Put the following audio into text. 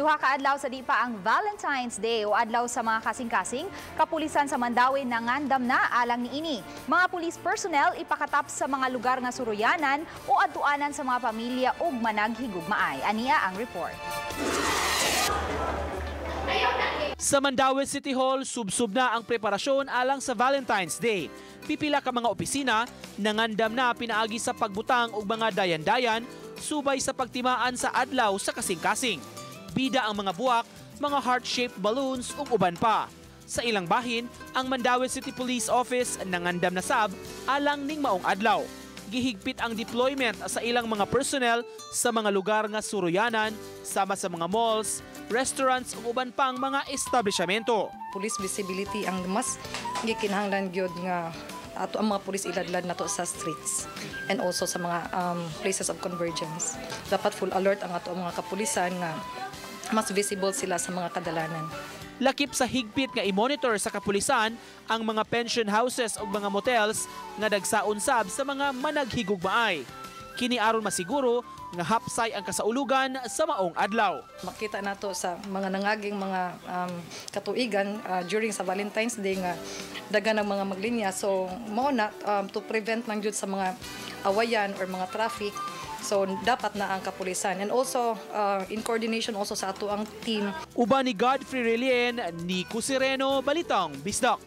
Duha ka adlaw sa di pa ang Valentine's Day o adlaw sa mga kasing-kasing, kapulisan sa Mandaue nangandam na alang niini. Mga police personnel ipakatap sa mga lugar nga suruyanan o adtuanan sa mga pamilya ug managhigugmaay. Aniya ang report. Sa Mandaue City Hall, subsub na ang preparasyon alang sa Valentine's Day. Pipila ka mga opisina nangandam na pinaagi sa pagbutang og mga dayan-dayan subay sa pagtimaan sa adlaw sa kasing-kasing. Bida ang mga buwak, mga heart-shaped balloons ug uban pa. Sa ilang bahin, ang Mandaue City Police Office nangandam na sab alang ning maong adlaw. Gihigpit ang deployment sa ilang mga personnel sa mga lugar nga suruyanan, sama sa mga malls, restaurants ug uban pang mga establishmento. Police visibility ang mas gikinahanglan gyud nga ato ang mga pulis iladlad nato sa streets and also sa mga places of convergence. Dapat full alert ang ato mga kapulisan nga mas visible sila sa mga kadalanan. Lakip sa higpit nga i-monitor sa kapulisan ang mga pension houses o mga motels nga dagsaon sab sa mga managhigugmaay. Kini aron masiguro nga hapsay ang kasaulugan sa maong adlaw. Makita nato sa mga nangaging mga katuigan during sa Valentine's Day nga daghan ng mga maglinya. So mao na to prevent lang jud sa mga awayan or mga traffic. So dapat na ang kapulisan and also in coordination also sa ato ang team. Uban ni Godfrey Relien, Nico Sireno, Balitang Bisdak.